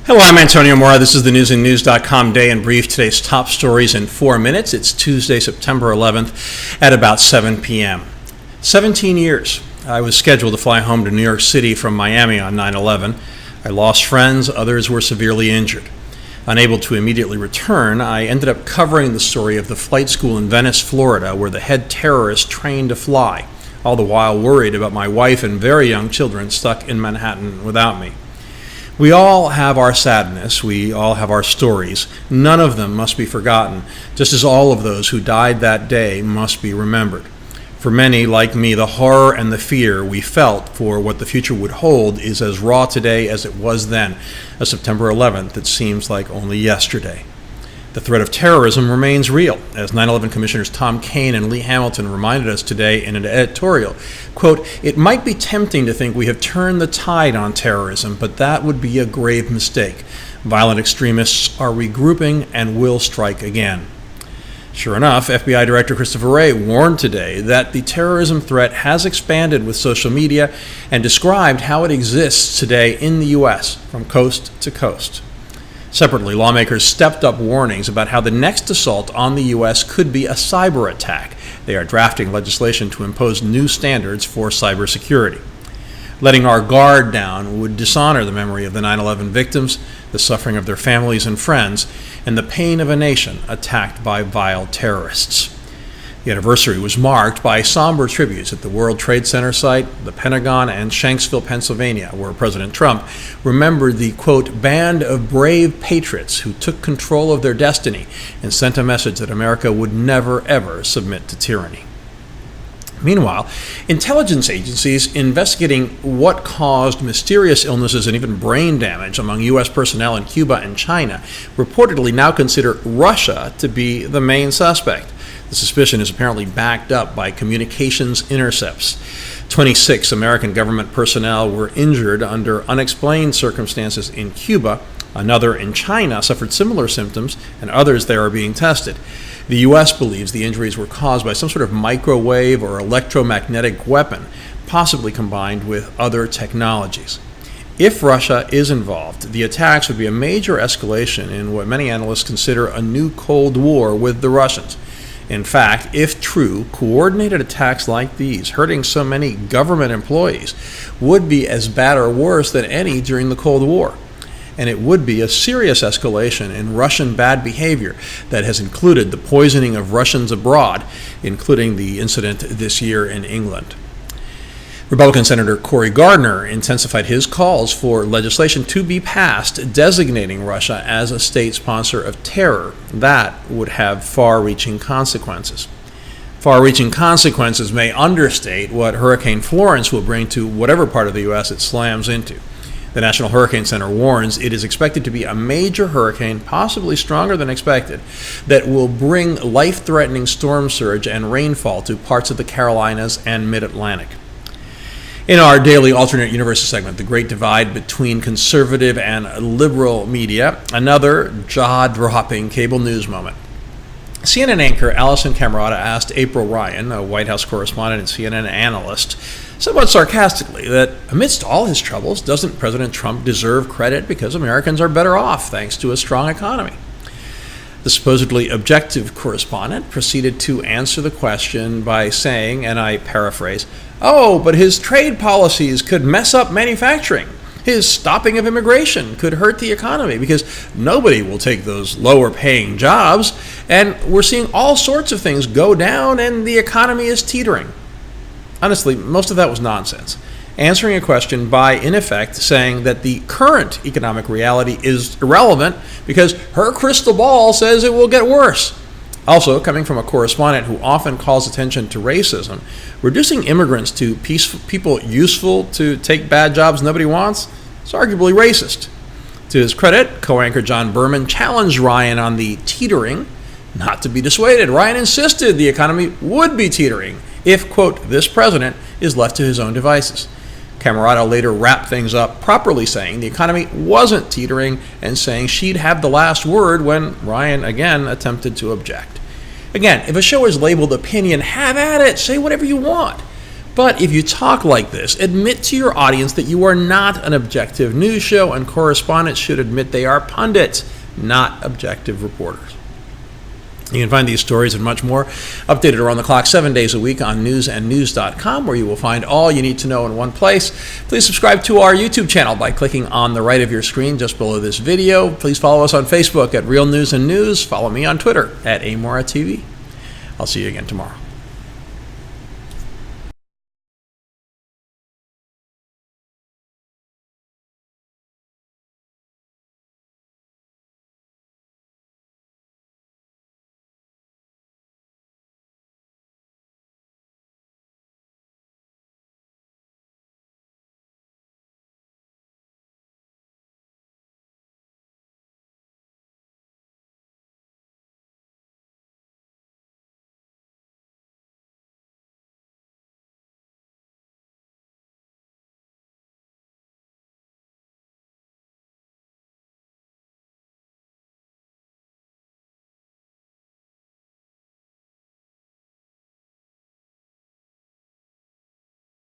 Hello, I'm Antonio Mora. This is the newsandnews.com Day in Brief. Today's top stories in 4 minutes. It's Tuesday, September 11th at about 7 p.m. 17 years. I was scheduled to fly home to New York City from Miami on 9/11. I lost friends. Others were severely injured. Unable to immediately return, I ended up covering the story of the flight school in Venice, Florida, where the head terrorist trained to fly, all the while worried about my wife and very young children stuck in Manhattan without me. We all have our sadness. We all have our stories. None of them must be forgotten, just as all of those who died that day must be remembered. For many, like me, the horror and the fear we felt for what the future would hold is as raw today as it was then, a September 11th that seems like only yesterday. The threat of terrorism remains real, as 9/11 Commissioners Tom Kean and Lee Hamilton reminded us today in an editorial. Quote, "It might be tempting to think we have turned the tide on terrorism, but that would be a grave mistake. Violent extremists are regrouping and will strike again." Sure enough, FBI Director Christopher Wray warned today that the terrorism threat has expanded with social media and described how it exists today in the U.S. from coast to coast. Separately, lawmakers stepped up warnings about how the next assault on the U.S. could be a cyber attack. They are drafting legislation to impose new standards for cybersecurity. Letting our guard down would dishonor the memory of the 9/11 victims, the suffering of their families and friends, and the pain of a nation attacked by vile terrorists. The anniversary was marked by somber tributes at the World Trade Center site, the Pentagon, and Shanksville, Pennsylvania, where President Trump remembered the, quote, "band of brave patriots who took control of their destiny and sent a message that America would never, ever submit to tyranny." Meanwhile, intelligence agencies investigating what caused mysterious illnesses and even brain damage among U.S. personnel in Cuba and China reportedly now consider Russia to be the main suspect. The suspicion is apparently backed up by communications intercepts. 26 American government personnel were injured under unexplained circumstances in Cuba. Another in China suffered similar symptoms, and others there are being tested. The U.S. believes the injuries were caused by some sort of microwave or electromagnetic weapon, possibly combined with other technologies. If Russia is involved, the attacks would be a major escalation in what many analysts consider a new Cold War with the Russians. In fact, if true, coordinated attacks like these, hurting so many government employees, would be as bad or worse than any during the Cold War. And it would be a serious escalation in Russian bad behavior that has included the poisoning of Russians abroad, including the incident this year in England. Republican Senator Cory Gardner intensified his calls for legislation to be passed designating Russia as a state sponsor of terror. That would have far-reaching consequences. Far-reaching consequences may understate what Hurricane Florence will bring to whatever part of the U.S. it slams into. The National Hurricane Center warns it is expected to be a major hurricane, possibly stronger than expected, that will bring life-threatening storm surge and rainfall to parts of the Carolinas and Mid-Atlantic. In our daily alternate universes segment, the great divide between conservative and liberal media, another jaw-dropping cable news moment. CNN anchor Alisyn Camerota asked April Ryan, a White House correspondent and CNN analyst, somewhat sarcastically, that amidst all his troubles, doesn't President Trump deserve credit because Americans are better off thanks to a strong economy? The supposedly objective correspondent proceeded to answer the question by saying, and I paraphrase, "Oh, but his trade policies could mess up manufacturing. His stopping of immigration could hurt the economy because nobody will take those lower-paying jobs, and we're seeing all sorts of things go down and the economy is teetering." Honestly, most of that was nonsense. Answering a question by, in effect, saying that the current economic reality is irrelevant because her crystal ball says it will get worse. Also, coming from a correspondent who often calls attention to racism, reducing immigrants to people useful to take bad jobs nobody wants is arguably racist. To his credit, co-anchor John Berman challenged Ryan on the teetering, not to be dissuaded. Ryan insisted the economy would be teetering if, quote, "this president is left to his own devices." Camerota later wrapped things up, properly saying the economy wasn't teetering and saying she'd have the last word when Ryan again attempted to object. Again, if a show is labeled opinion, have at it. Say whatever you want. But if you talk like this, admit to your audience that you are not an objective news show, and correspondents should admit they are pundits, not objective reporters. You can find these stories and much more updated around the clock 7 days a week on newsandnews.com, where you will find all you need to know in one place. Please subscribe to our YouTube channel by clicking on the right of your screen just below this video. Please follow us on Facebook at Real News and News. Follow me on Twitter at AmoraTV. I'll see you again tomorrow.